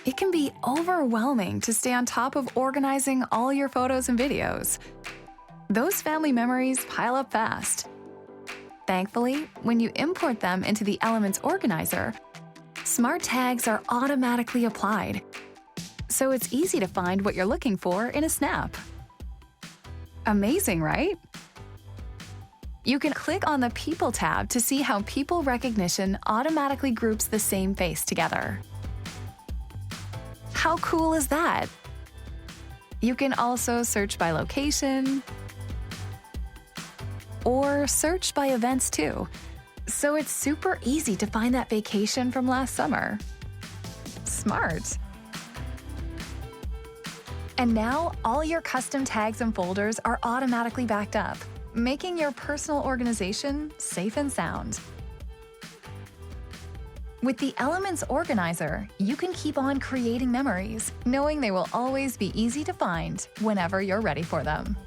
it can be overwhelming to stay on top of organizing all your photos and videos. Those family memories pile up fast. Thankfully, when you import them into the Elements organizer, smart tags are automatically applied, so it's easy to find what you're looking for in a snap. Amazing, right? You can click on the People tab to see how people recognition automatically groups the same face together. How cool is that? You can also search by location or search by events too, so it's super easy to find that vacation from last summer. Smart. And now, all your custom tags and folders are automatically backed up, making your personal organization safe and sound. With the Elements organizer, you can keep on creating memories, knowing they will always be easy to find whenever you're ready for them.